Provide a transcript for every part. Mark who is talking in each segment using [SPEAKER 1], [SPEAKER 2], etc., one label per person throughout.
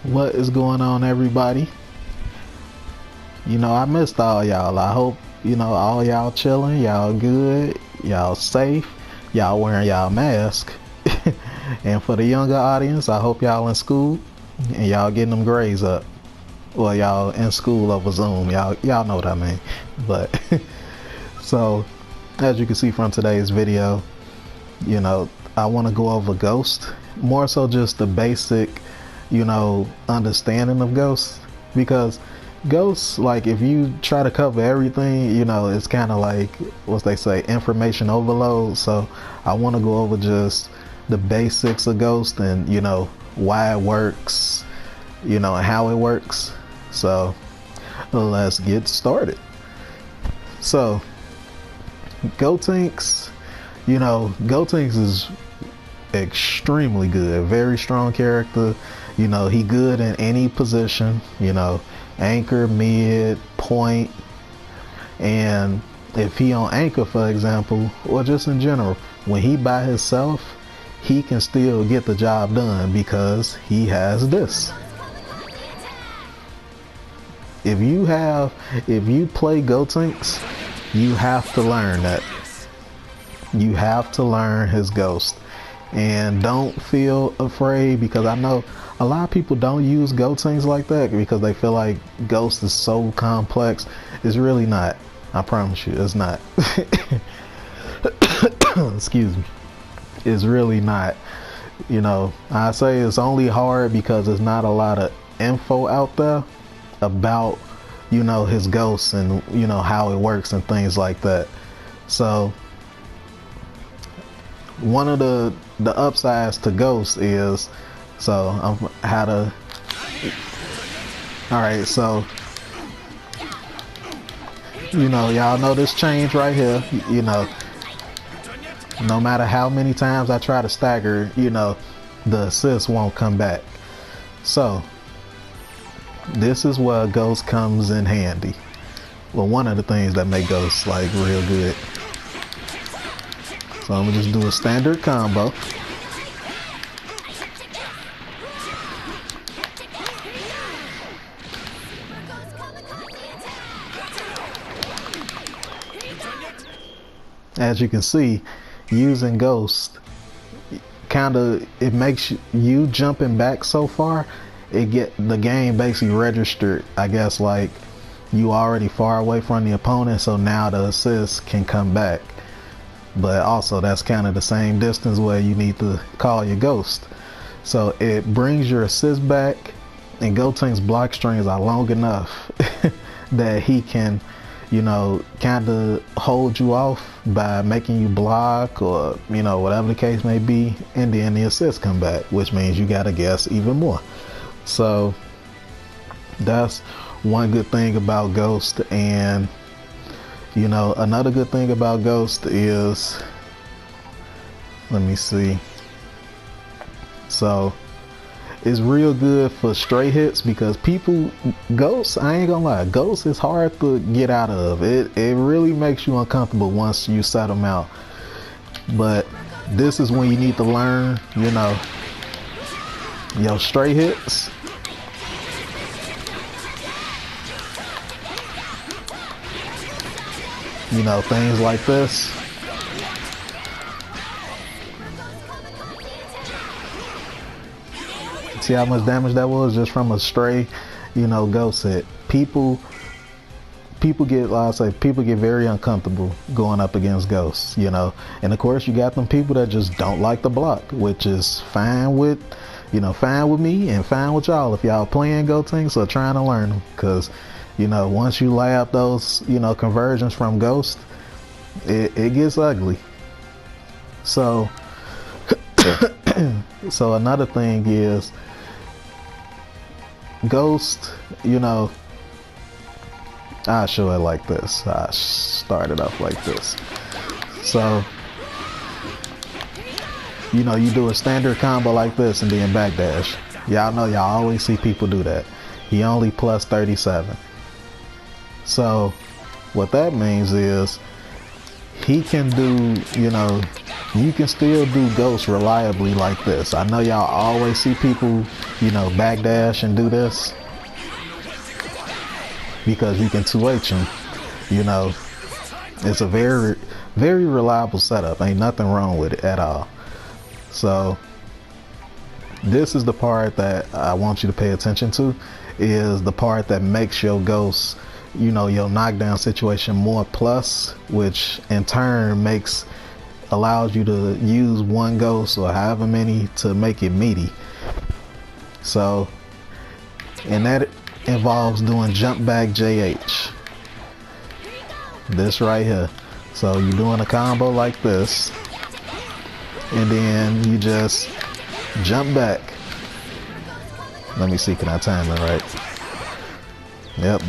[SPEAKER 1] What is going on, everybody? I missed all y'all. I hope all y'all chilling, y'all good, y'all safe, y'all wearing y'all mask. And for the younger audience, I hope y'all in school and y'all getting them grades up. Well, y'all in school over Zoom. Y'all know what I mean. But so as you can see from today's video, I want to go over Ghost, more so just the basic understanding of Ghost, because Ghost, like, if you try to cover everything, it's kind of like what they say, information overload. So I want to go over just the basics of Ghost and why it works, and how it works. So let's get started. So Gotenks, Gotenks is extremely good, very strong character. He good in any position, anchor, mid, point. And if he on anchor, for example, or just in general, when he by himself, he can still get the job done because he has this. If you play Gotenks, you have to learn that. You have to learn his Ghost. And don't feel afraid, because I know a lot of people don't use Gotenks like that because they feel like Ghost is so complex. It's really not. I promise you, it's not. Excuse me. It's really not. I say it's only hard because there's not a lot of info out there about his Ghost and how it works and things like that. So one of the upsides to Ghost is, alright, so y'all know this change right here. No matter how many times I try to stagger, the assist won't come back. So this is where Ghost comes in handy. Well, one of the things that make Ghost like real good. So I'm gonna just do a standard combo. As you can see, using Ghost, it makes you jumping back so far, the game basically registered, I guess, like you already far away from the opponent, so now the assist can come back. But also that's kind of the same distance where you need to call your Ghost. So it brings your assist back, and Gotenks block strings are long enough that he can kind of hold you off by making you block, or whatever the case may be, and then the assist come back, which means you gotta guess even more. So that's one good thing about Ghost. And another good thing about Ghost is, let me see, so it's real good for straight hits, because Ghost, I ain't gonna lie, Ghost is hard to get out of. It really makes you uncomfortable once you set them out. But this is when you need to learn, your straight hits. Things like this. See how much damage that was just from a stray, Ghost hit. People get, like I say, people get very uncomfortable going up against Ghosts, and of course you got them people that just don't like the block, which is fine with, fine with me and fine with y'all if y'all playing Gotenks or trying to learn them, because once you lay out those conversions from Ghost, it gets ugly. So so another thing is Ghost, I'll show it like this. I started off like this. So you do a standard combo like this and then backdash. Y'all know, y'all always see people do that. He only plus 37. So what that means is he can do, you can still do ghosts reliably like this. I know y'all always see people, you know, backdash and do this because you can 2H them. You know, it's a very, very reliable setup. Ain't nothing wrong with it at all. So this is the part that I want you to pay attention to, is the part that makes your ghosts, you know, your knockdown situation more plus, which in turn allows you to use one ghost or however many to make it meaty. So, and that involves doing jump back JH. This right here. So you're doing a combo like this, and then you just jump back. Let me see, can I time it right? Yep,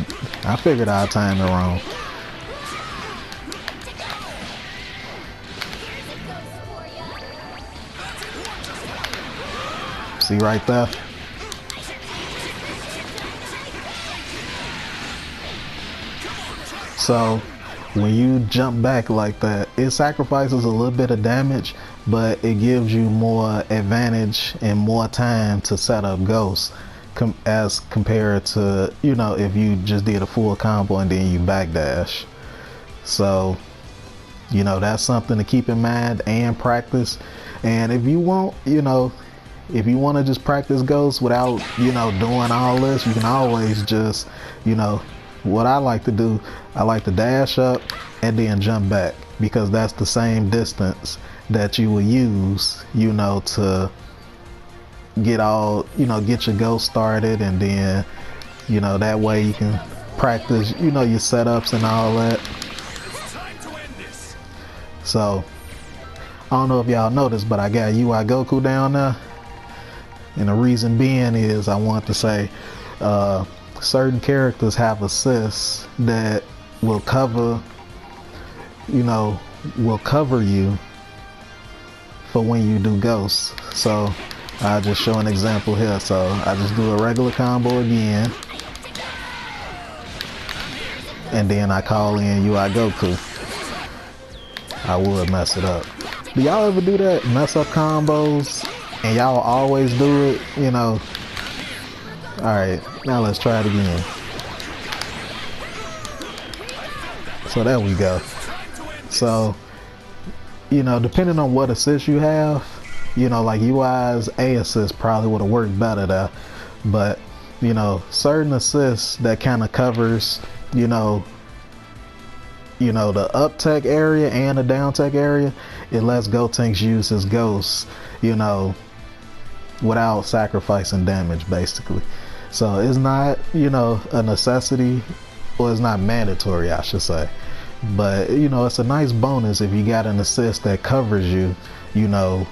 [SPEAKER 1] I figured I'd time it wrong. See right there? So when you jump back like that, it sacrifices a little bit of damage, but it gives you more advantage and more time to set up ghosts as compared to, you know, if you just did a full combo and then you backdash. So, you know, that's something to keep in mind and practice. And if you want, you know, if you want to just practice ghosts without, you know, doing all this, you can always just, you know, what I like to do, I like to dash up and then jump back, because that's the same distance that you will use, you know, to get all, you know, get your ghost started, and then, you know, that way you can practice, you know, your setups and all that. So I don't know if y'all noticed, but I got UI Goku down there, and the reason being is I want to say certain characters have assists that will cover, you know, will cover you for when you do ghosts. So I'll just show an example here. So I just do a regular combo again, and then I call in UI Goku. I would mess it up. Do y'all ever do that? Mess up combos and y'all always do it, you know? Alright, now let's try it again. So there we go. So, you know, depending on what assist you have, you know, like UI's A assist probably would have worked better there. But, you know, certain assists that kind of covers, you know, the up tech area and the down tech area, it lets Gotenks use his ghosts, you know, without sacrificing damage, basically. So it's not, you know, a necessity, or it's not mandatory, I should say. But, you know, it's a nice bonus if you got an assist that covers you, you know,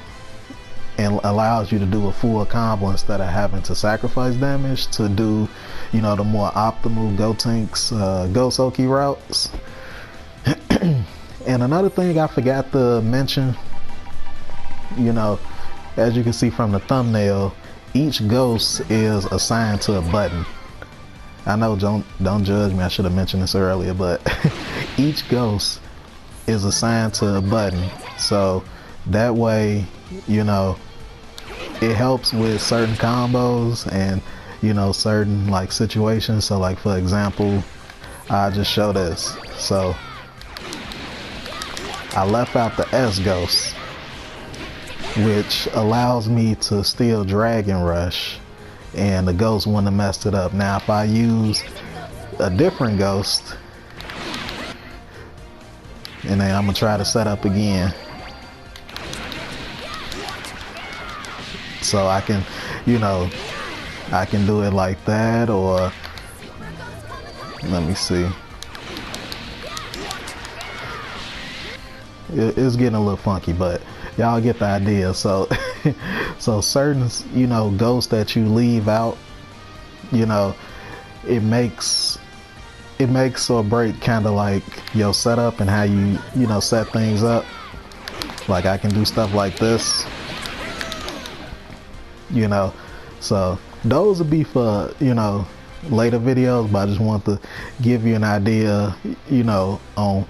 [SPEAKER 1] and allows you to do a full combo instead of having to sacrifice damage to do, you know, the more optimal Gotenks Ghost OKI routes. And another thing I forgot to mention, you know, as you can see from the thumbnail, each ghost is assigned to a button. I know, don't judge me, I should have mentioned this earlier, but each ghost is assigned to a button. So that way, you know, it helps with certain combos and, you know, certain like situations. So like, for example, I'll just show this. So I left out the S ghost, which allows me to still Dragon Rush, and the ghost wouldn't have messed it up. Now if I use a different ghost, and then I'm gonna try to set up again, so I can, you know, I can do it like that, or let me see. It's getting a little funky, but y'all get the idea. So so certain, you know, ghosts that you leave out, you know, it makes or break kind of like your setup and how you know, set things up. Like I can do stuff like this, you know. So those would be for, you know, later videos, but I just want to give you an idea, you know, on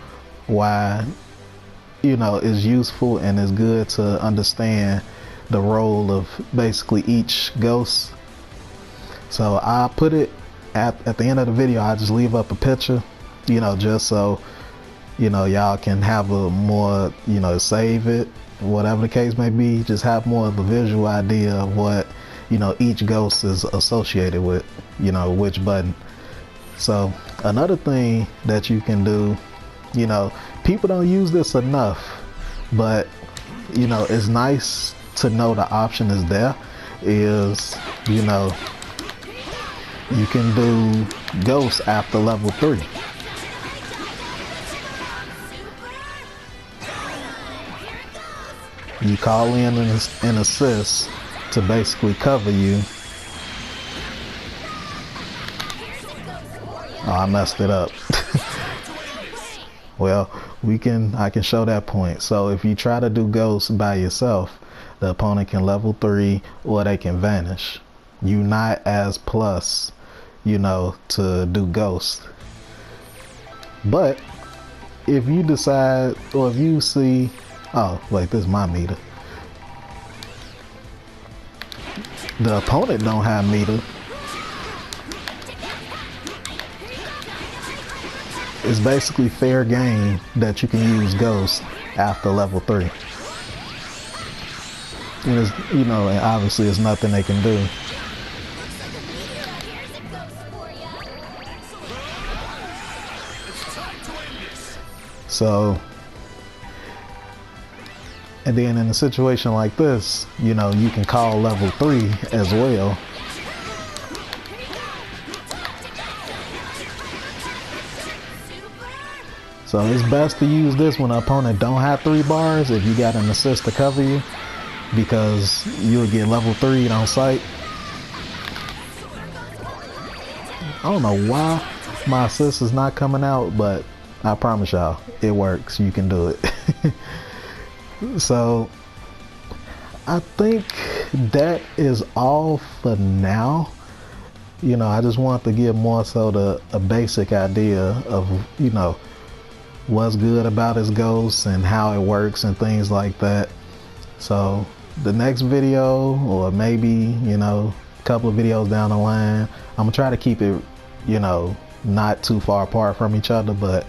[SPEAKER 1] why is useful and is good to understand the role of basically each ghost. So I put it at the end of the video. I just leave up a picture, just so y'all can have a more, save it, whatever the case may be, just have more of a visual idea of what each ghost is associated with, which button. So another thing that you can do, people don't use this enough, but it's nice to know the option is there, is you can do ghosts after level 3. You call in an assist to basically cover you. Oh, I messed it up. Well, I can show that point. So if you try to do ghosts by yourself, the opponent can level 3 or they can vanish. You not as plus, to do ghosts. But if you decide, or if you see, oh wait, this is my meter. The opponent don't have meter. It's basically fair game that you can use ghosts after level 3. And obviously there's nothing they can do. So, and then in a situation like this, you can call level 3 as well. So it's best to use this when the opponent don't have 3 bars, if you got an assist to cover you, because you'll get level 3 on sight. I don't know why my assist is not coming out, but I promise y'all, it works. You can do it. So I think that is all for now. I just want to give more so a basic idea of, what's good about his ghosts and how it works and things like that. So the next video, or maybe, a couple of videos down the line, I'm gonna try to keep it, not too far apart from each other, but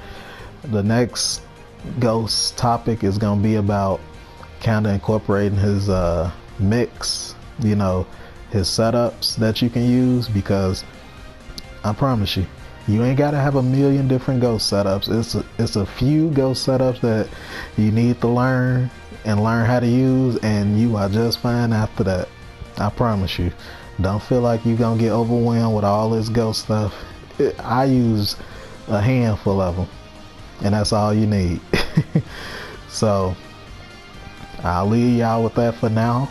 [SPEAKER 1] the next ghost topic is gonna be about kind of incorporating his mix, his setups that you can use, because I promise you, you ain't gotta have a million different ghost setups. It's a few ghost setups that you need to learn how to use, and you are just fine after that. I promise you. Don't feel like you're gonna get overwhelmed with all this ghost stuff. I use a handful of them, and that's all you need. So I'll leave y'all with that for now.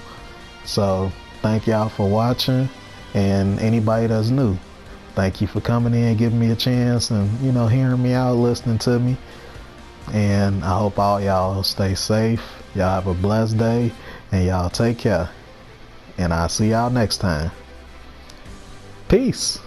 [SPEAKER 1] So thank y'all for watching, and anybody that's new, thank you for coming in, giving me a chance, and hearing me out, listening to me. And I hope all y'all stay safe. Y'all have a blessed day, and y'all take care. And I'll see y'all next time. Peace.